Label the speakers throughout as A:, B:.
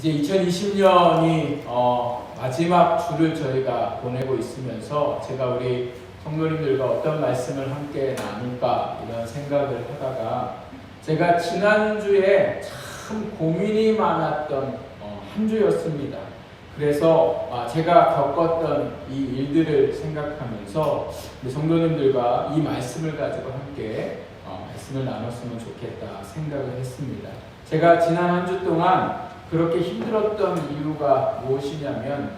A: 이제 2020년이 마지막 주를 저희가 보내고 있으면서 제가 우리 성도님들과 어떤 말씀을 함께 나눌까 이런 생각을 하다가 제가 지난주에 참 고민이 많았던 한 주였습니다. 그래서 제가 겪었던 이 일들을 생각하면서 우리 성도님들과 이 말씀을 가지고 함께 말씀을 나눴으면 좋겠다 생각을 했습니다. 제가 지난 한 주 동안 그렇게 힘들었던 이유가 무엇이냐면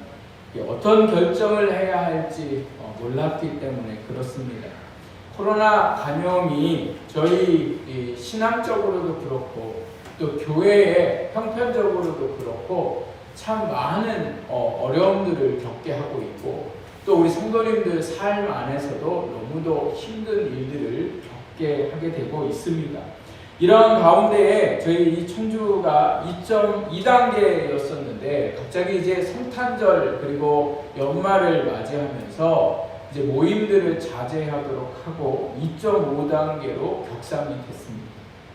A: 어떤 결정을 해야 할지 몰랐기 때문에 그렇습니다. 코로나 감염이 저희 신앙적으로도 그렇고 또 교회의 형편적으로도 그렇고 참 많은 어려움들을 겪게 하고 있고 또 우리 성도님들 삶 안에서도 너무도 힘든 일들을 겪게 하게 되고 있습니다. 이런 가운데에 저희 이 청주가 2.2단계였었는데 갑자기 이제 성탄절 그리고 연말을 맞이하면서 이제 모임들을 자제하도록 하고 2.5단계로 격상이 됐습니다.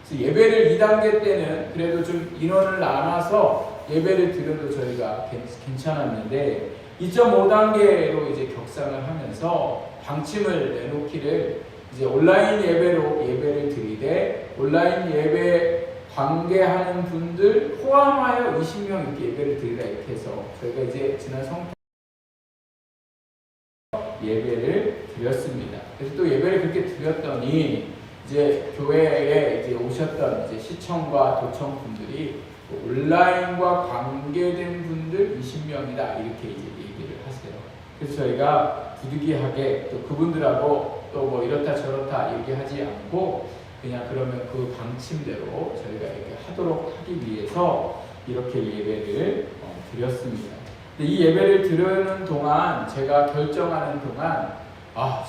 A: 그래서 예배를 2단계 때는 그래도 좀 인원을 나눠서 예배를 드려도 저희가 괜찮았는데 2.5단계로 이제 격상을 하면서 방침을 내놓기를 이제 온라인 예배로 예배를 드리되 온라인 예배 관계하는 분들 포함하여 20명 이렇게 예배를 드리라 이렇게 해서 저희가 이제 지난 성탄 예배를 드렸습니다. 그래서 또 예배를 그렇게 드렸더니 이제 교회에 이제 오셨던 이제 시청과 도청 분들이 온라인과 관계된 분들 20명이다 이렇게 이제 얘기를 하세요. 그래서 저희가 부득이하게 또 그분들하고 또 뭐 이렇다 저렇다 얘기하지 않고 그냥 그러면 그 방침대로 저희가 이렇게 하도록 하기 위해서 이렇게 예배를 드렸습니다. 근데 이 예배를 드리는 동안 제가 결정하는 동안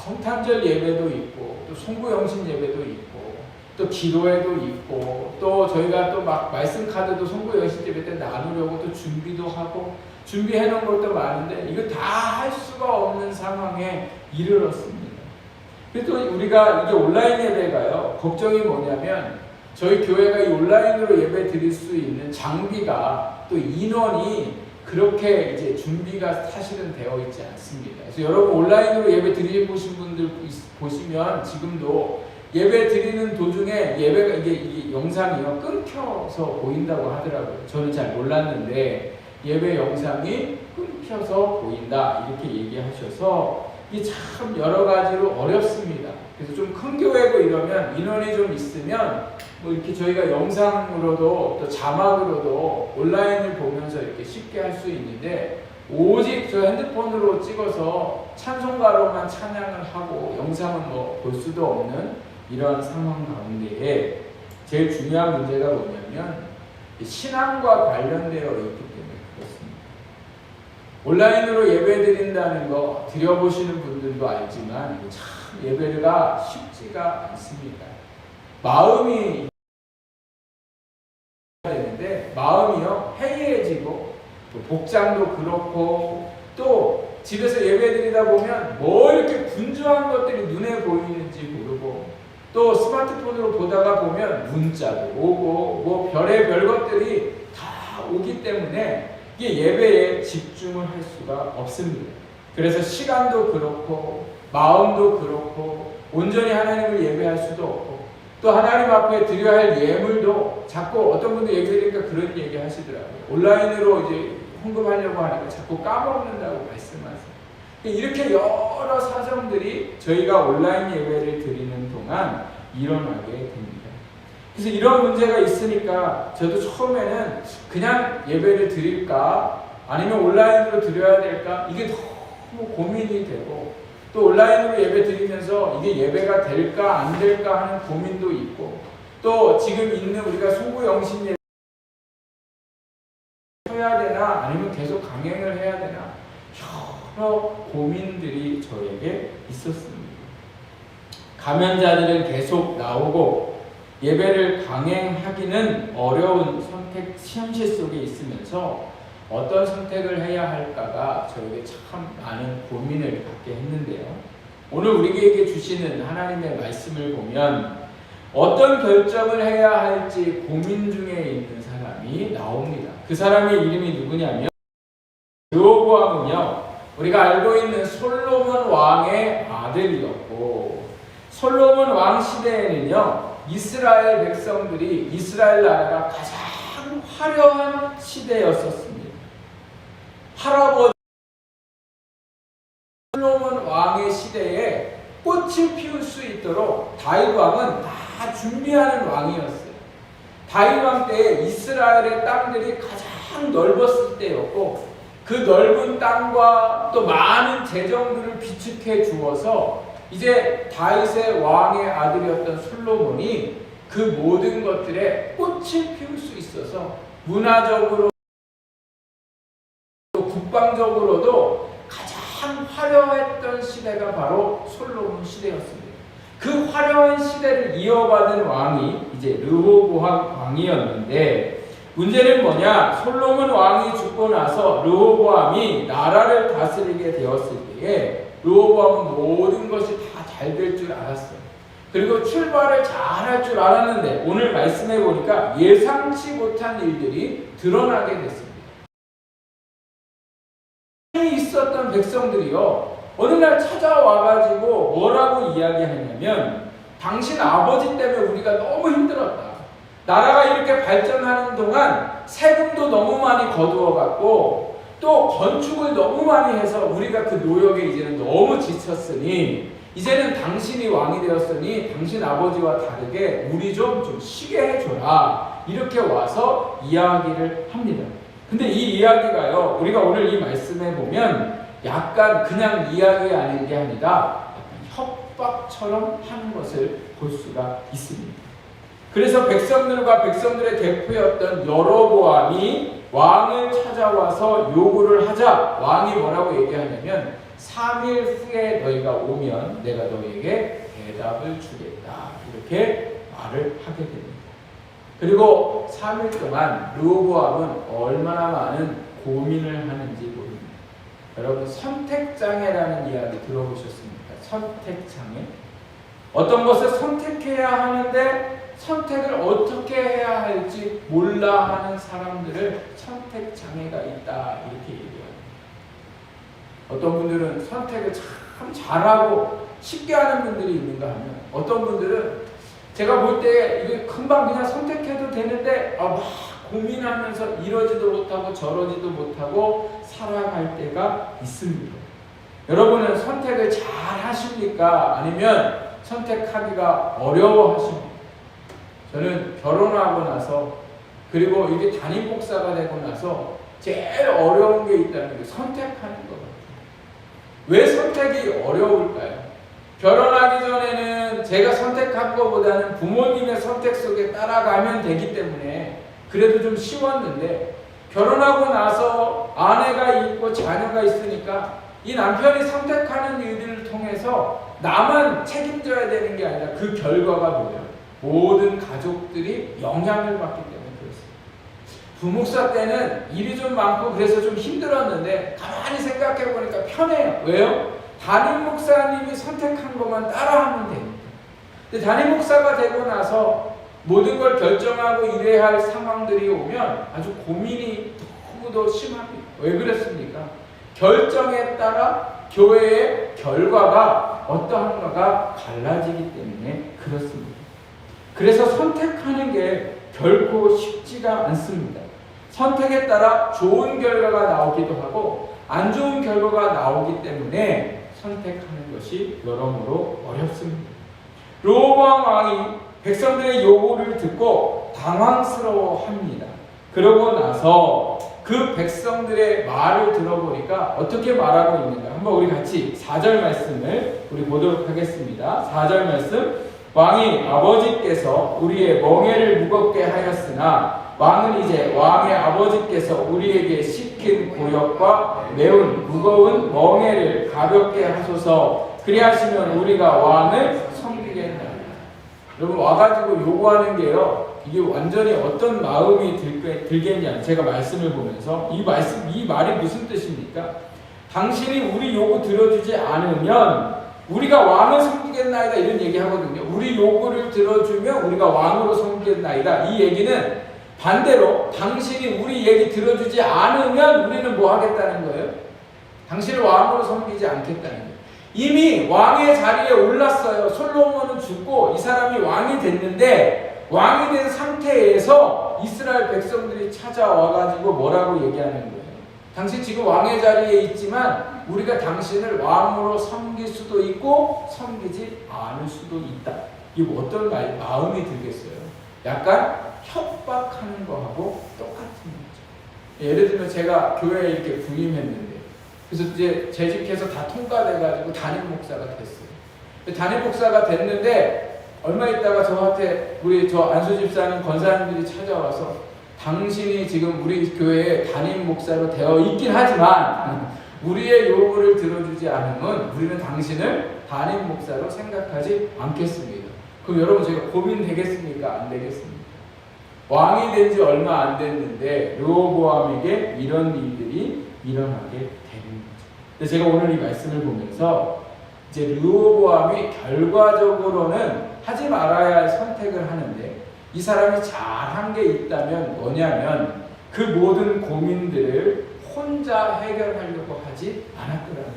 A: 성탄절 예배도 있고 또 송구영신 예배도 있고 또 기도회도 있고 또 저희가 또 막 말씀 카드도 송구영신 예배 때 나누려고 또 준비도 하고 준비해 놓은 것도 많은데 이거 다 할 수가 없는 상황에 이르렀습니다. 그래서 우리가 이게 온라인 예배가요, 걱정이 뭐냐면 저희 교회가 이 온라인으로 예배 드릴 수 있는 장비가 또 인원이 그렇게 이제 준비가 사실은 되어 있지 않습니다. 그래서 여러분 온라인으로 예배 드리신 분들 보시면 지금도 예배 드리는 도중에 예배가 이게 영상이요 끊겨서 보인다고 하더라고요. 저는 잘 몰랐는데 예배 영상이 끊겨서 보인다 이렇게 얘기하셔서 이 참 여러 가지로 어렵습니다. 그래서 좀 큰 교회고 이러면 인원이 좀 있으면 뭐 이렇게 저희가 영상으로도 또 자막으로도 온라인을 보면서 이렇게 쉽게 할 수 있는데 오직 저 핸드폰으로 찍어서 찬송가로만 찬양을 하고 영상은 뭐 볼 수도 없는 이런 상황 가운데에 제일 중요한 문제가 뭐냐면 신앙과 관련되어 있기 때문에 그렇습니다. 온라인으로 예배 드린다는 거 드려보시는 분들도 알지만 참 예배가 쉽지가 않습니다. 마음이 되는데 마음이요 해이해지고 또 복장도 그렇고 또 집에서 예배 드리다 보면 뭐 이렇게 분주한 것들이 눈에 보이는지 모르고 또 스마트폰으로 보다가 보면 문자도 오고 뭐 별의별 것들이 다 오기 때문에 이게 예배에 집중을 할 수가 없습니다. 그래서 시간도 그렇고 마음도 그렇고 온전히 하나님을 예배할 수도 없고 또 하나님 앞에 드려야 할 예물도 자꾸 어떤 분들 예배드리니까 그런 얘기 하시더라고요. 온라인으로 이제 헌금하려고 하니까 자꾸 까먹는다고 말씀하세요. 이렇게 여러 사정들이 저희가 온라인 예배를 드리는 동안 일어나게 됩니다. 그래서 이런 문제가 있으니까 저도 처음에는 그냥 예배를 드릴까 아니면 온라인으로 드려야 될까 이게 너무 고민이 되고 또 온라인으로 예배 드리면서 이게 예배가 될까 안 될까 하는 고민도 있고 또 지금 있는 우리가 송구영신 예배 해야 되나 아니면 계속 강행을 해야 되나 여러 고민들이 저에게 있었습니다. 감염자들은 계속 나오고 예배를 강행하기는 어려운 선택 현실 속에 있으면서 어떤 선택을 해야 할까가 저에게 참 많은 고민을 갖게 했는데요. 오늘 우리에게 주시는 하나님의 말씀을 보면 어떤 결정을 해야 할지 고민 중에 있는 사람 사람이 나옵니다. 그 사람의 이름이 누구냐면 르호보암은요, 우리가 알고 있는 솔로몬 왕의 아들이었고, 솔로몬 왕 시대에는요, 이스라엘 백성들이, 이스라엘 나라가 가장 화려한 시대였었습니다. 할아버지 솔로몬 왕의 시대에 꽃을 피울 수 있도록 다윗 왕은 다 준비하는 왕이었어요. 다윗 왕 때에 이스라엘의 땅들이 가장 넓었을 때였고, 그 넓은 땅과 또 많은 재정들을 비축해 주어서 이제 다윗의 왕의 아들이었던 솔로몬이 그 모든 것들에 꽃을 피울 수 있어서 문화적으로 또 국방적으로도 가장 화려했던 시대가 바로 솔로몬 시대였습니다. 그 화려한 시대를 이어받은 왕이 이제 르호보암 왕이었는데, 문제는 뭐냐? 솔로몬 왕이 죽고 나서 르호보암이 나라를 다스리게 되었을 때에 르호보암은 모든 것이 다 잘 될 줄 알았어요. 그리고 출발을 잘 할 줄 알았는데 오늘 말씀해 보니까 예상치 못한 일들이 드러나게 됐습니다. 있었던 백성들이요, 어느 날 찾아와가지고 뭐라고 이야기하냐면, 당신 아버지 때문에 우리가 너무 힘들었다. 나라가 이렇게 발전하는 동안 세금도 너무 많이 거두어갔고 또 건축을 너무 많이 해서 우리가 그 노역에 이제는 너무 지쳤으니 이제는 당신이 왕이 되었으니 당신 아버지와 다르게 우리 좀 쉬게 해줘라, 이렇게 와서 이야기를 합니다. 근데 이 이야기가요, 우리가 오늘 이 말씀에 보면 약간 그냥 이야기 아닌 게 아니라 약간 협박처럼 하는 것을 볼 수가 있습니다. 그래서 백성들과 백성들의 대표였던 여로보암이 왕을 찾아와서 요구를 하자 왕이 뭐라고 얘기하냐면 3일 후에 너희가 오면 내가 너희에게 대답을 주겠다, 이렇게 말을 하게 됩니다. 그리고 3일 동안 르호보암은 얼마나 많은 고민을 하는지 모릅니다. 여러분, 선택장애라는 이야기 들어보셨습니까? 선택장애? 어떤 것을 선택해야 하는데 선택을 어떻게 해야 할지 몰라 하는 사람들을 선택장애가 있다, 이렇게 얘기합니다. 어떤 분들은 선택을 참 잘하고 쉽게 하는 분들이 있는가 하면, 어떤 분들은 제가 볼 때 이게 금방 그냥 선택해도 되는데 막 고민하면서 이러지도 못하고 저러지도 못하고 살아갈 때가 있습니다. 여러분은 선택을 잘 하십니까? 아니면 선택하기가 어려워하십니까? 저는 결혼하고 나서, 그리고 이게 담임 목사가 되고 나서 제일 어려운 게 있다는 게 선택하는 것 같아요. 왜 선택이 어려울까요? 결혼하기 전에는 제가 선택한 것보다는 부모님의 선택 속에 따라가면 되기 때문에 그래도 좀 쉬웠는데, 결혼하고 나서 아내가 있고 자녀가 있으니까 이 남편이 선택하는 일들을 통해서 나만 책임져야 되는 게 아니라 그 결과가 뭐예요? 모든 가족들이 영향을 받기 때문에 그렇습니다. 부목사 때는 일이 좀 많고 그래서 좀 힘들었는데 가만히 생각해 보니까 편해요. 왜요? 담임 목사님이 선택한 것만 따라하면 됩니다. 근데 담임 목사가 되고 나서 모든 걸 결정하고 일해야 할 상황들이 오면 아주 고민이 너무 더 심합니다. 왜 그랬습니까? 결정에 따라 교회의 결과가 어떠한가가 달라지기 때문에 그렇습니다. 그래서 선택하는 게 결코 쉽지가 않습니다. 선택에 따라 좋은 결과가 나오기도 하고 안 좋은 결과가 나오기 때문에 선택하는 것이 여러모로 어렵습니다. 르호보암 왕이 백성들의 요구를 듣고 당황스러워합니다. 그러고 나서 그 백성들의 말을 들어보니까 어떻게 말하고 있는가, 한번 우리 같이 4절 말씀을 우리 보도록 하겠습니다. 4절 말씀. 왕이 아버지께서 우리의 멍에를 무겁게 하였으나 왕은 이제 왕의 아버지께서 우리에게 시킨 고역과 매운 무거운 멍에를 가볍게 하소서. 그리하시면 우리가 왕을 섬기겠나이다. 여러분, 와가지고 요구하는 게요, 이게 완전히 어떤 마음이 들겠냐, 제가 말씀을 보면서 이 말이 무슨 뜻입니까? 당신이 우리 요구 들어주지 않으면 우리가 왕을 섬기겠나이다, 이런 얘기 하거든요. 우리 요구를 들어주면 우리가 왕으로 섬기겠나이다. 이 얘기는 반대로 당신이 우리 얘기 들어주지 않으면 우리는 뭐 하겠다는 거예요? 당신을 왕으로 섬기지 않겠다는 거예요. 이미 왕의 자리에 올랐어요. 솔로몬은 죽고 이 사람이 왕이 됐는데 왕이 된 상태에서 이스라엘 백성들이 찾아와가지고 뭐라고 얘기하는 거예요? 당신 지금 왕의 자리에 있지만 우리가 당신을 왕으로 섬길 수도 있고 섬기지 않을 수도 있다. 이게 어떤 마음이 들겠어요? 약간 협박하는 거하고 똑같은 거죠. 예를 들면 제가 교회에 이렇게 부임했는데 그래서 이제 재직해서 다 통과돼가지고 담임 목사가 됐어요. 담임 목사가 됐는데 얼마 있다가 저한테 우리 저 안수 집사님 권사님들이 찾아와서 당신이 지금 우리 교회에 담임 목사로 되어 있긴 하지만 우리의 요구를 들어주지 않으면 우리는 당신을 담임 목사로 생각하지 않겠습니다. 그럼 여러분 제가 고민되겠습니까? 안 되겠습니까? 왕이 된 지 얼마 안 됐는데 르호보암에게 이런 일들이 일어나게 되는 거죠. 근데 제가 오늘 이 말씀을 보면서 이제 르호보암이 결과적으로는 하지 말아야 할 선택을 하는데 이 사람이 잘한 게 있다면 뭐냐면 그 모든 고민들을 혼자 해결하려고 하지 않았더라는 거예요.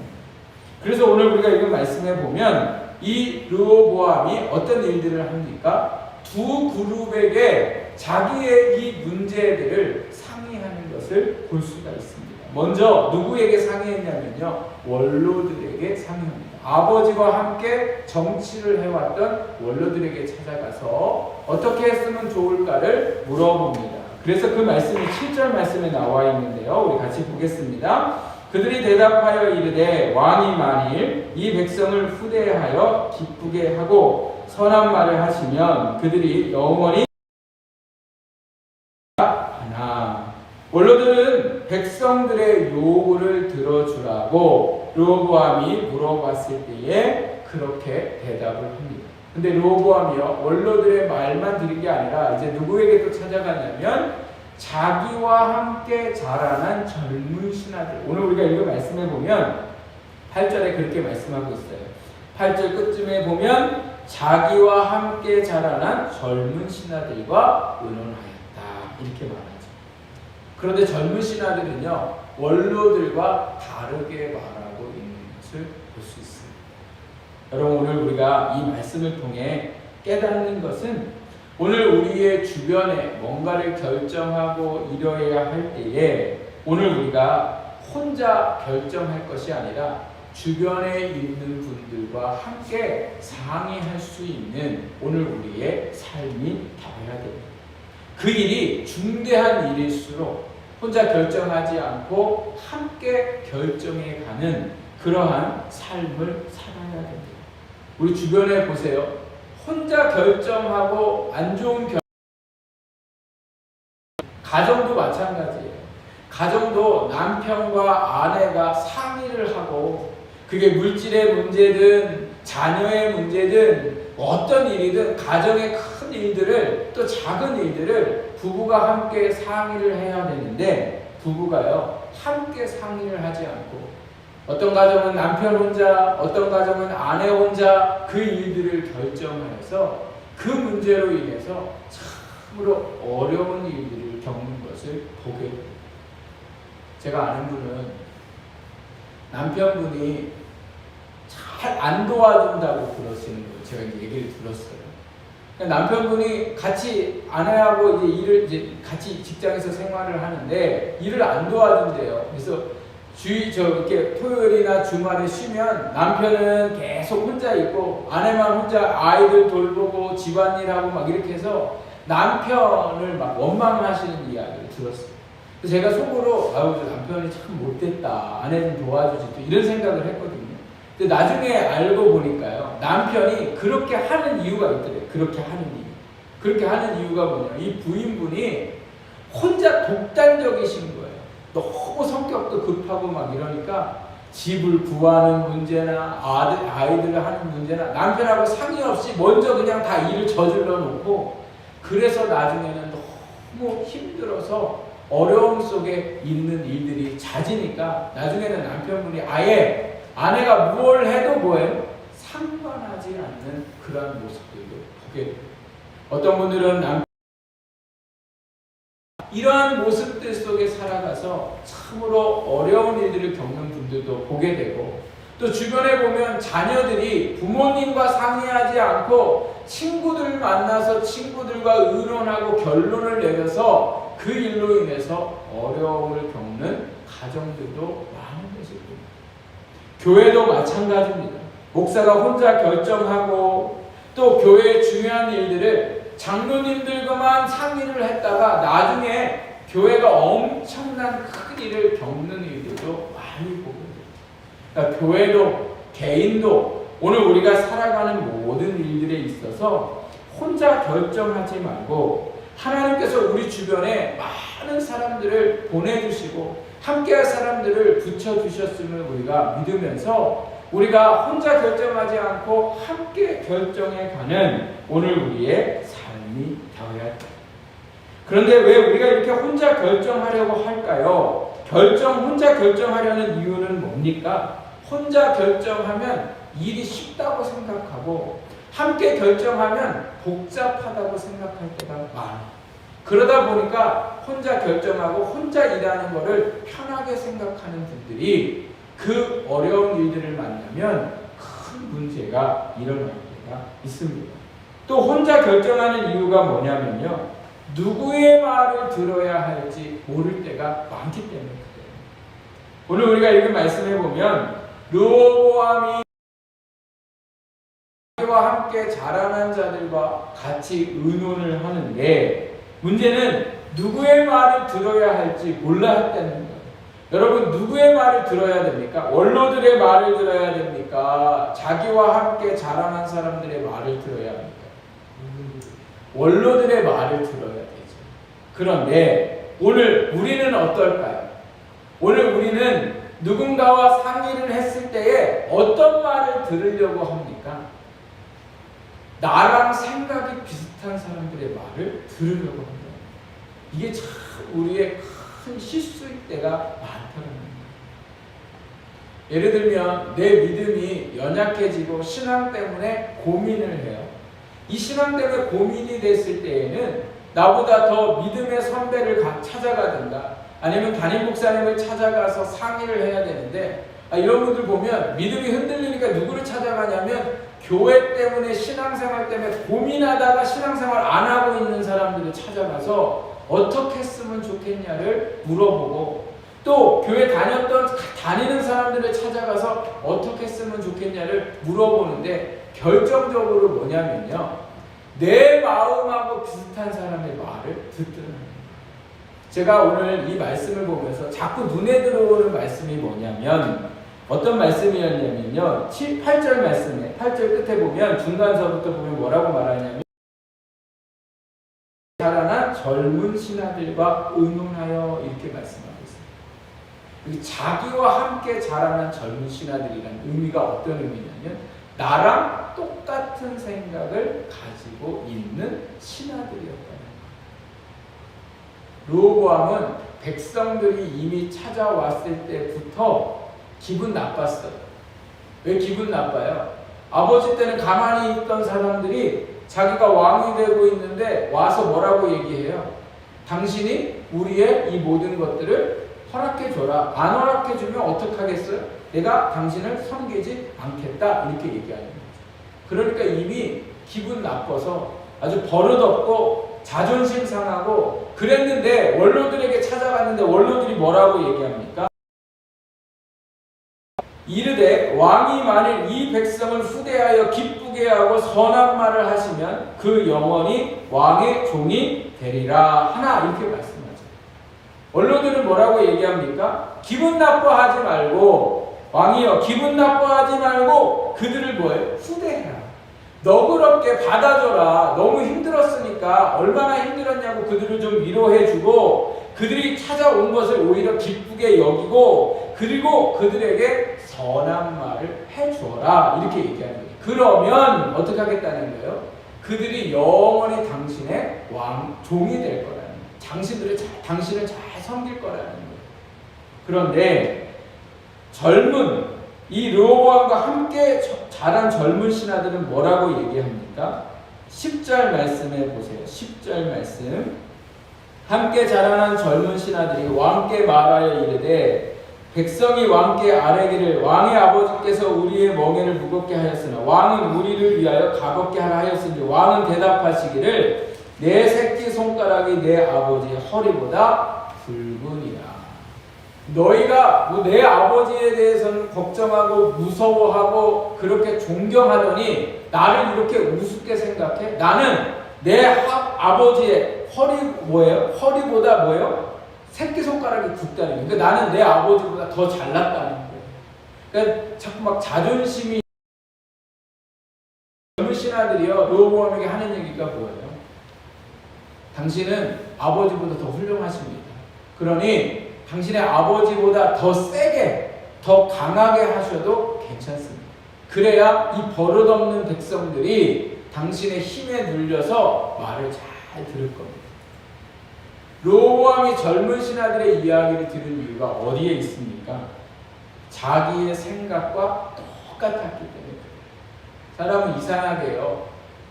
A: 그래서 오늘 우리가 이거 말씀해 보면 이 르호보암이 어떤 일들을 합니까? 두 그룹에게 자기의 이 문제들을 상의하는 것을 볼 수가 있습니다. 먼저 누구에게 상의했냐면요, 원로들에게 상의합니다. 아버지와 함께 정치를 해왔던 원로들에게 찾아가서 어떻게 했으면 좋을까를 물어봅니다. 그래서 그 말씀이 7절 말씀에 나와 있는데요, 우리 같이 보겠습니다. 그들이 대답하여 이르되 왕이 만일 이 백성을 후대하여 기쁘게 하고 선한 말을 하시면 그들이 영원히 하나. 원로들은 백성들의 요구를 들어주라고 르호보암이 물어봤을 때에 그렇게 대답을 합니다. 근데 르호보암이요, 원로들의 말만 들은 게 아니라 이제 누구에게 또 찾아가냐면 자기와 함께 자라난 젊은 신하들. 오늘 우리가 이거 말씀해 보면 8절에 그렇게 말씀하고 있어요. 8절 끝쯤에 보면 자기와 함께 자라난 젊은 신하들과 의논하였다, 이렇게 말하죠. 그런데 젊은 신하들은요, 원로들과 다르게 말하고 있는 것을 볼 수 있습니다. 여러분, 오늘 우리가 이 말씀을 통해 깨닫는 것은 오늘 우리의 주변에 뭔가를 결정하고 이뤄야 할 때에 오늘 우리가 혼자 결정할 것이 아니라 주변에 있는 분들과 함께 상의할 수 있는 오늘 우리의 삶이 되어야 됩니다. 그 일이 중대한 일일수록 혼자 결정하지 않고 함께 결정해 가는 그러한 삶을 살아야 됩니다. 우리 주변에 보세요. 혼자 결정하고 안 좋은 가정도 마찬가지예요. 가정도 남편과 아내가 상의를 하고 그게 물질의 문제든 자녀의 문제든 어떤 일이든 가정의 큰 일들을 또 작은 일들을 부부가 함께 상의를 해야 되는데 부부가요 함께 상의를 하지 않고 어떤 가정은 남편 혼자, 어떤 가정은 아내 혼자 그 일들을 결정하여서 그 문제로 인해서 참으로 어려운 일들을 겪는 것을 보게 됩니다. 제가 아는 분은 남편분이 잘 안 도와준다고 그러시는 거 제가 얘기를 들었어요. 남편분이 같이 아내하고 이제 일을 이제 같이 직장에서 생활을 하는데 일을 안 도와준대요. 그래서 이렇게 토요일이나 주말에 쉬면 남편은 계속 혼자 있고 아내만 혼자 아이들 돌보고 집안일하고 막 이렇게 해서 남편을 막 원망하시는 이야기를 들었어요. 그래서 제가 속으로 아유, 저 남편이 참 못됐다. 아내 좀 도와주지. 또 이런 생각을 했거든요. 근데 나중에 알고 보니까요, 남편이 그렇게 하는 이유가 있더래요. 그렇게 하는 이유. 그렇게 하는 이유가 뭐냐면 이 부인분이 혼자 독단적이신 거예요. 너무 성격도 급하고 막 이러니까 집을 구하는 문제나 아이들을 하는 문제나 남편하고 상의 없이 먼저 그냥 다 일을 저질러 놓고 그래서 나중에는 너무 힘들어서 어려움 속에 있는 일들이 잦으니까 나중에는 남편분이 아예 아내가 뭘 해도 뭐예요? 상관하지 않는 그런 모습들도 보게 됩니다. 어떤 분들은 이러한 모습들 속에 살아가서 참으로 어려운 일들을 겪는 분들도 보게 되고, 또 주변에 보면 자녀들이 부모님과 상의하지 않고 친구들 만나서 친구들과 의논하고 결론을 내려서 그 일로 인해서 어려움을 겪는 가정들도 많은 것입니다. 교회도 마찬가지입니다. 목사가 혼자 결정하고 또 교회의 중요한 일들을 장로님들과만 상의를 했다가 나중에 교회가 엄청난 큰 일을 겪는 일들도 많이 보게 됩니다. 그러니까 교회도 개인도 오늘 우리가 살아가는 모든 일들에 있어서 혼자 결정하지 말고 하나님께서 우리 주변에 많은 사람들을 보내주시고 함께할 사람들을 붙여주셨음을 우리가 믿으면서 우리가 혼자 결정하지 않고 함께 결정해가는 오늘 우리의 삶이 되어야 합니다. 그런데 왜 우리가 이렇게 혼자 결정하려고 할까요? 혼자 결정하려는 이유는 뭡니까? 혼자 결정하면 일이 쉽다고 생각하고 함께 결정하면 복잡하다고 생각할 때가 많아요. 그러다 보니까 혼자 결정하고 혼자 일하는 것을 편하게 생각하는 분들이 그 어려운 일들을 만나면 큰 문제가 일어날 때가 있습니다. 또 혼자 결정하는 이유가 뭐냐면요, 누구의 말을 들어야 할지 모를 때가 많기 때문에 그래요. 오늘 우리가 읽은 말씀에 보면 르호보암이 자기와 함께 자라난 자들과 같이 의논을 하는데 문제는 누구의 말을 들어야 할지 몰라 했다는 거예요. 여러분, 누구의 말을 들어야 됩니까? 원로들의 말을 들어야 됩니까? 자기와 함께 자라난 사람들의 말을 들어야 합니까? 원로들의 말을 들어야 되죠. 그런데 오늘 우리는 어떨까요? 오늘 우리는 누군가와 상의를 했을 때에 어떤 말을 들으려고 합니까? 나랑 생각이 비슷한 사람들의 말을 들으려고 합니다. 이게 참 우리의 큰 실수일 때가 많다는 겁니다. 예를 들면 내 믿음이 연약해지고 신앙 때문에 고민을 해요. 이 신앙 때문에 고민이 됐을 때에는 나보다 더 믿음의 선배를 찾아가든가 아니면 담임 목사님을 찾아가서 상의를 해야 되는데, 이런 분들 보면 믿음이 흔들리니까 누구를 찾아가냐면 교회 때문에 신앙생활 때문에 고민하다가 신앙생활 안 하고 있는 사람들을 찾아가서 어떻게 했으면 좋겠냐를 물어보고, 또 교회 다니는 사람들을 찾아가서 어떻게 했으면 좋겠냐를 물어보는데 결정적으로 뭐냐면요, 내 마음하고 비슷한 사람의 말을 듣더라는 거예요. 제가 오늘 이 말씀을 보면서 자꾸 눈에 들어오는 말씀이 뭐냐면 어떤 말씀이었냐면요, 8절 말씀에 8절 끝에 보면 중간서부터 보면 뭐라고 말하냐면 자라난 젊은 신하들과 의논하여 이렇게 말씀하고 있습니다. 자기와 함께 자라난 젊은 신하들이라는 의미가 어떤 의미냐면 나랑 똑같은 생각을 가지고 있는 신하들이었다는 거예요. 르호보암은 백성들이 이미 찾아왔을 때부터 기분 나빴어요. 왜 기분 나빠요? 아버지 때는 가만히 있던 사람들이 자기가 왕이 되고 있는데 와서 뭐라고 얘기해요? 당신이 우리의 이 모든 것들을 허락해줘라. 안 허락해주면 어떡하겠어요? 내가 당신을 섬기지 않겠다. 이렇게 얘기하는 거죠. 그러니까 이미 기분 나빠서 아주 버릇없고 자존심 상하고 그랬는데 원로들에게 찾아갔는데 원로들이 뭐라고 얘기합니까? 이르되 왕이 만일 이 백성을 후대하여 기쁘게 하고 선한 말을 하시면 그 영원히 왕의 종이 되리라 하나, 이렇게 말씀하죠. 원로들은 뭐라고 얘기합니까? 기분 나빠하지 말고, 왕이여 기분 나빠하지 말고 그들을 뭐예요? 후대해라. 너그럽게 받아줘라. 너무 힘들었으니까 얼마나 힘들었냐고 그들을 좀 위로해주고 그들이 찾아온 것을 오히려 기쁘게 여기고 그리고 그들에게 선한 말을 해주어라. 이렇게 얘기하는 거예요. 그러면 어떻게 하겠다는 거예요? 그들이 영원히 당신의 종이 될 거라는 거예요. 당신을 잘 섬길 거라는 거예요. 그런데 젊은 이 르호보암과 함께 자란 젊은 신하들은 뭐라고 얘기합니까? 10절 말씀에 보세요. 10절 말씀 함께 자라난 젊은 신하들이 왕께 말하여 이르되 백성이 왕께 아뢰기를 왕의 아버지께서 우리의 멍에를 무겁게 하였으나 왕은 우리를 위하여 가볍게 하라 하였으니 왕은 대답하시기를 내 새끼 손가락이 내 아버지의 허리보다 굵으니라. 너희가 내 아버지에 대해서는 걱정하고 무서워하고 그렇게 존경하더니 나를 이렇게 우습게 생각해? 나는 내 아버지의 허리보다 새끼손가락이 굵다는 거예요. 그러니까 나는 내 아버지보다 더 잘났다는 거예요. 그러니까 자꾸 막 자존심이 젊은 신하들이요 르호보암에게 하는 얘기가 뭐예요? 당신은 아버지보다 더 훌륭하십니다. 그러니 당신의 아버지보다 더 세게, 더 강하게 하셔도 괜찮습니다. 그래야 이 버릇없는 백성들이 당신의 힘에 눌려서 말을 잘 들을 겁니다. 르호보암이 젊은 신하들의 이야기를 들은 이유가 어디에 있습니까? 자기의 생각과 똑같았기 때문에 그래요. 사람은 이상하게요.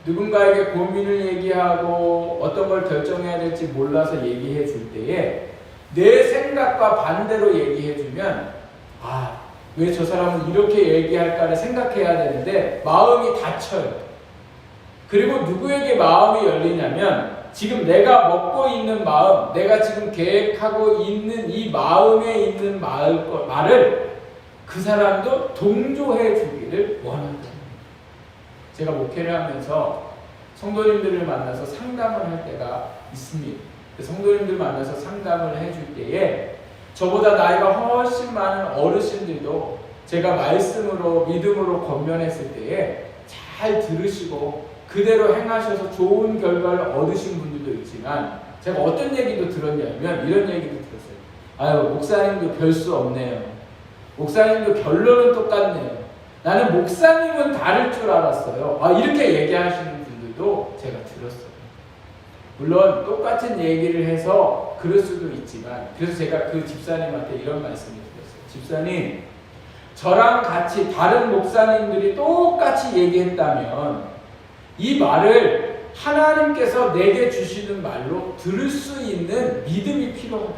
A: 누군가에게 고민을 얘기하고 어떤 걸 결정해야 될지 몰라서 얘기해 줄 때에 내 생각과 반대로 얘기해 주면 왜 저 사람은 이렇게 얘기할까를 생각해야 되는데 마음이 닫혀요. 그리고 누구에게 마음이 열리냐면 지금 내가 먹고 있는 마음, 내가 지금 계획하고 있는 이 마음에 있는 말을 그 사람도 동조해 주기를 원한다. 제가 목회를 하면서 성도님들을 만나서 상담을 할 때가 있습니다. 성도님들 만나서 상담을 해줄 때에 저보다 나이가 훨씬 많은 어르신들도 제가 말씀으로 믿음으로 권면했을 때에 잘 들으시고 그대로 행하셔서 좋은 결과를 얻으신 분들도 있지만 제가 어떤 얘기도 들었냐면 이런 얘기도 들었어요. 목사님도 별 수 없네요. 목사님도 결론은 똑같네요. 나는 목사님은 다를 줄 알았어요. 이렇게 얘기하시는 분들도 제가 들었어요. 물론 똑같은 얘기를 해서 그럴 수도 있지만 그래서 제가 그 집사님한테 이런 말씀을 드렸어요. 집사님, 저랑 같이 다른 목사님들이 똑같이 얘기했다면 이 말을 하나님께서 내게 주시는 말로 들을 수 있는 믿음이 필요하다.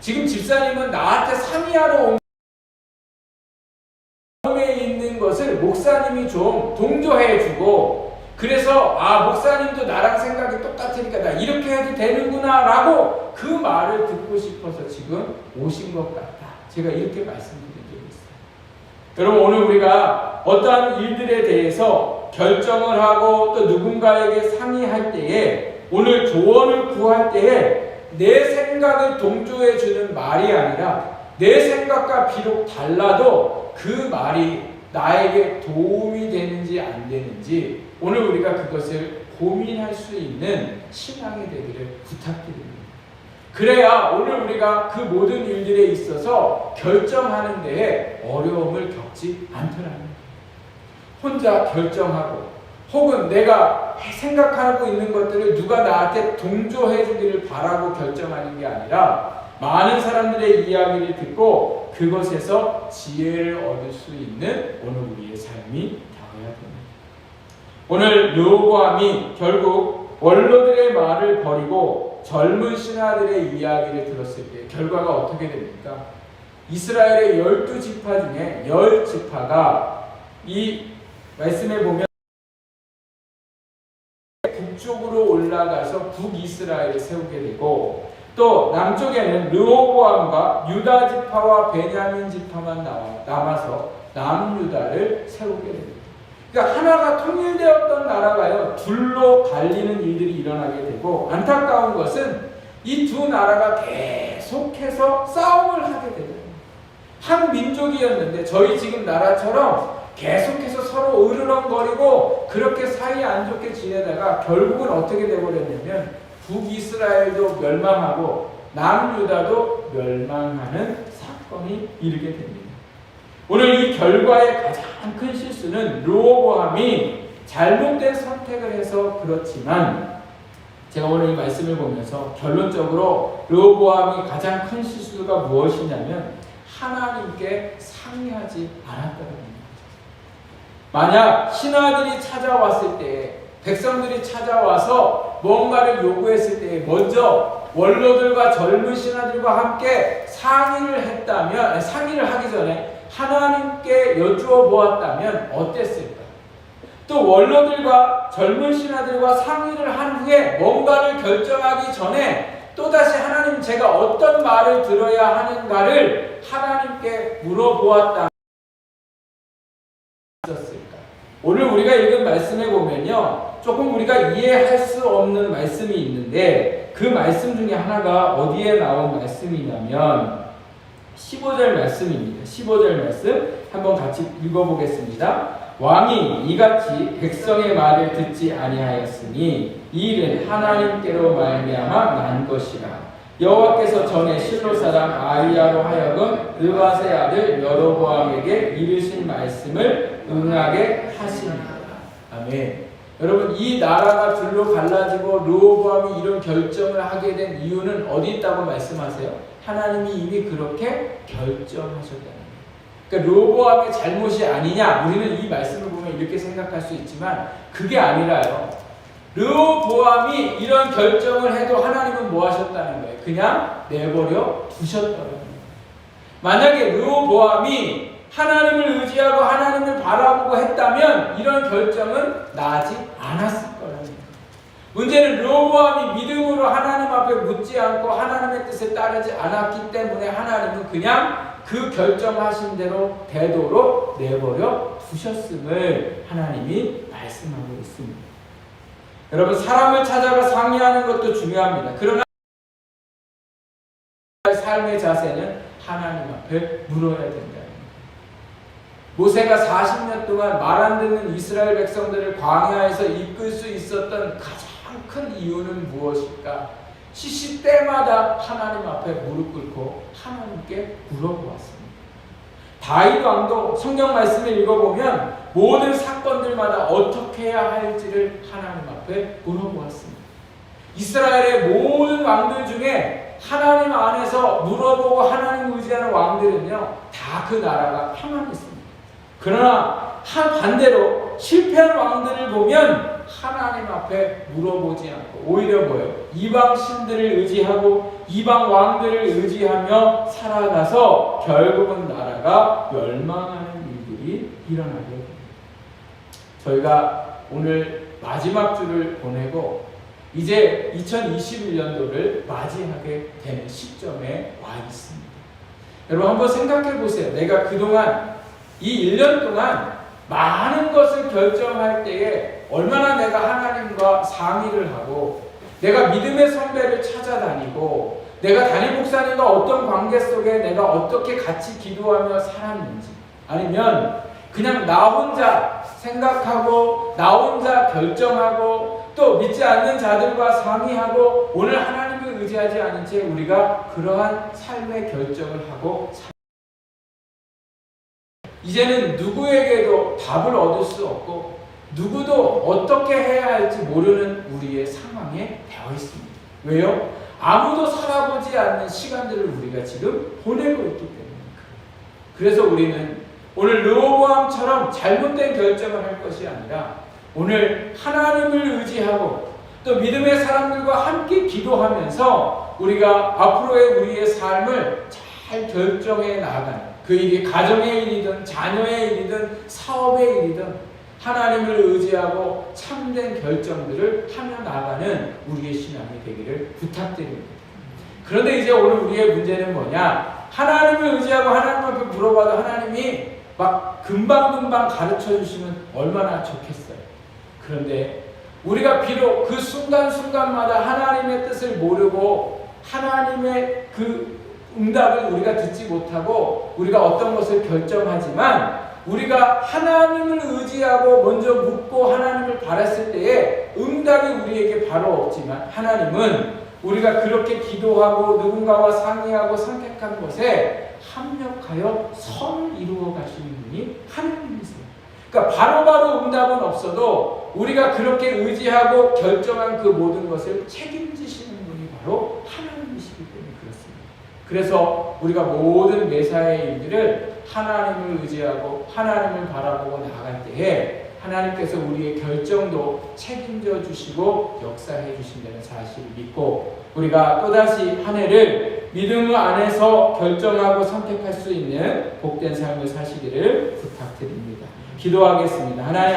A: 지금 집사님은 나한테 상의하러 온 마음에 있는 것을 목사님이 좀 동조해주고 그래서 목사님도 나랑 생각이 똑같으니까 나 이렇게 해도 되는구나 라고 그 말을 듣고 싶어서 지금 오신 것 같다. 제가 이렇게 말씀드린 적이 있어요. 여러분, 오늘 우리가 어떠한 일들에 대해서 결정을 하고 또 누군가에게 상의할 때에 오늘 조언을 구할 때에 내 생각을 동조해 주는 말이 아니라 내 생각과 비록 달라도 그 말이 나에게 도움이 되는지 안 되는지 오늘 우리가 그것을 고민할 수 있는 신앙이 되기를 부탁드립니다. 그래야 오늘 우리가 그 모든 일들에 있어서 결정하는 데에 어려움을 겪지 않더라는 거예요. 혼자 결정하고 혹은 내가 생각하고 있는 것들을 누가 나한테 동조해 주기를 바라고 결정하는 게 아니라 많은 사람들의 이야기를 듣고 그것에서 지혜를 얻을 수 있는 오늘 우리의 삶이 되어야 됩니다. 오늘 르호보암이 결국 원로들의 말을 버리고 젊은 신하들의 이야기를 들었을 때 결과가 어떻게 됩니까? 이스라엘의 12지파 중에 10지파가 이 말씀에 보면 북쪽으로 올라가서 북이스라엘을 세우게 되고 또 남쪽에는 르호보암과 유다 지파와 베냐민 지파만 남아서 남유다를 세우게 됩니다. 그러니까 하나가 통일되었던 나라가요 둘로 갈리는 일들이 일어나게 되고 안타까운 것은 이 두 나라가 계속해서 싸움을 하게 되는 한 민족이었는데 저희 지금 나라처럼 계속해서 서로 으르렁거리고 그렇게 사이 안 좋게 지내다가 결국은 어떻게 되어버렸냐면 북이스라엘도 멸망하고 남유다도 멸망하는 사건이 이르게 됩니다. 오늘 이 결과의 가장 큰 실수는 르호보암이 잘못된 선택을 해서 그렇지만 제가 오늘 이 말씀을 보면서 결론적으로 르호보암이 가장 큰 실수가 무엇이냐면 하나님께 상의하지 않았다는 겁니다. 만약 신하들이 찾아왔을 때 백성들이 찾아와서 뭔가를 요구했을 때 먼저 원로들과 젊은 신하들과 함께 상의를 하기 전에 하나님께 여쭈어 보았다면 어땠을까? 또 원로들과 젊은 신하들과 상의를 한 후에 뭔가를 결정하기 전에 또다시 하나님, 제가 어떤 말을 들어야 하는가를 하나님께 물어보았다면 어땠을까? 오늘 우리가 읽은 말씀에 보면요, 조금 우리가 이해할 수 없는 말씀이 있는데 그 말씀 중에 하나가 어디에 나온 말씀이냐면 15절 말씀입니다. 15절 말씀 한번 같이 읽어보겠습니다. 왕이 이같이 백성의 말을 듣지 아니하였으니 이 일은 하나님께로 말미암아 난 것이라. 여호와께서 전에 실로 사람 아히야로 하여금 느밧의 아들 여로보암에게 이르신 말씀을 응하게 하시니라. 아멘. 여러분, 이 나라가 둘로 갈라지고 르호보암이 이런 결정을 하게 된 이유는 어디 있다고 말씀하세요? 하나님이 이미 그렇게 결정하셨다는 거예요. 그러니까 르호보암의 잘못이 아니냐? 우리는 이 말씀을 보면 이렇게 생각할 수 있지만 그게 아니라요. 르호보암이 이런 결정을 해도 하나님은 뭐 하셨다는 거예요? 그냥 내버려 두셨다는 거예요. 만약에 르호보암이 하나님을 의지하고 하나님을 바라보고 했다면 이런 결정은 나지 않았을 거라는 거예요. 문제는 르호보암이 믿음으로 하나님 앞에 묻지 않고 하나님의 뜻에 따르지 않았기 때문에 하나님은 그냥 그 결정하신 대로 되도록 내버려 두셨음을 하나님이 말씀하고 있습니다. 여러분, 사람을 찾아가 상의하는 것도 중요합니다. 그러나 삶의 자세는 하나님 앞에 물어야 된다. 모세가 40년 동안 말 안 듣는 이스라엘 백성들을 광야에서 이끌 수 있었던 가장 큰 이유는 무엇일까? 시시때마다 하나님 앞에 무릎 꿇고 하나님께 물어보았습니다. 다윗 왕도 성경 말씀을 읽어보면 모든 사건들마다 어떻게 해야 할지를 하나님 앞에 물어보았습니다. 이스라엘의 모든 왕들 중에 하나님 안에서 물어보고 하나님 의지하는 왕들은요, 다 그 나라가 평안했습니다. 그러나 반대로 실패한 왕들을 보면 하나님 앞에 물어보지 않고 오히려 뭐예요? 이방 신들을 의지하고 이방 왕들을 의지하며 살아가서 결국은 나라가 멸망하는 일들이 일어나게 됩니다. 저희가 오늘 마지막 주를 보내고 이제 2021년도를 맞이하게 되는 시점에 와 있습니다. 여러분, 한번 생각해 보세요. 내가 그동안 이 1년 동안 많은 것을 결정할 때에 얼마나 내가 하나님과 상의를 하고 내가 믿음의 선배를 찾아다니고 내가 담임 목사님과 어떤 관계 속에 내가 어떻게 같이 기도하며 살았는지, 아니면 그냥 나 혼자 생각하고 나 혼자 결정하고 또 믿지 않는 자들과 상의하고 오늘 하나님을 의지하지 않은 채 우리가 그러한 삶의 결정을 하고 이제는 누구에게도 답을 얻을 수 없고 누구도 어떻게 해야 할지 모르는 우리의 상황에 되어 있습니다. 왜요? 아무도 살아보지 않는 시간들을 우리가 지금 보내고 있기 때문입니다. 그래서 우리는 오늘 르호보암처럼 잘못된 결정을 할 것이 아니라 오늘 하나님을 의지하고 또 믿음의 사람들과 함께 기도하면서 우리가 앞으로의 우리의 삶을 잘 결정해 나가는, 그 일이 가정의 일이든 자녀의 일이든 사업의 일이든 하나님을 의지하고 참된 결정들을 하며 나가는 우리의 신앙이 되기를 부탁드립니다. 그런데 이제 오늘 우리의 문제는 뭐냐? 하나님을 의지하고 하나님 앞에 물어봐도 하나님이 막 금방금방 가르쳐 주시면 얼마나 좋겠어요. 그런데 우리가 비록 그 순간순간마다 하나님의 뜻을 모르고 하나님의 그 응답을 우리가 듣지 못하고 우리가 어떤 것을 결정하지만 우리가 하나님을 의지하고 먼저 묻고 하나님을 바랐을 때에 응답이 우리에게 바로 없지만 하나님은 우리가 그렇게 기도하고 누군가와 상의하고 선택한 것에 합력하여 선을 이루어 가시는 분이 하나님이세요. 그러니까 바로바로 응답은 없어도 우리가 그렇게 의지하고 결정한 그 모든 것을 책임지시는 분이 바로 하나님이시기 때문에 그렇습니다. 그래서 우리가 모든 매사의 일들을 하나님을 의지하고 하나님을 바라보고 나아갈 때에 하나님께서 우리의 결정도 책임져 주시고 역사해 주신다는 사실을 믿고 우리가 또다시 한 해를 믿음 안에서 결정하고 선택할 수 있는 복된 삶을 사시기를 부탁드립니다. 기도하겠습니다. 하나님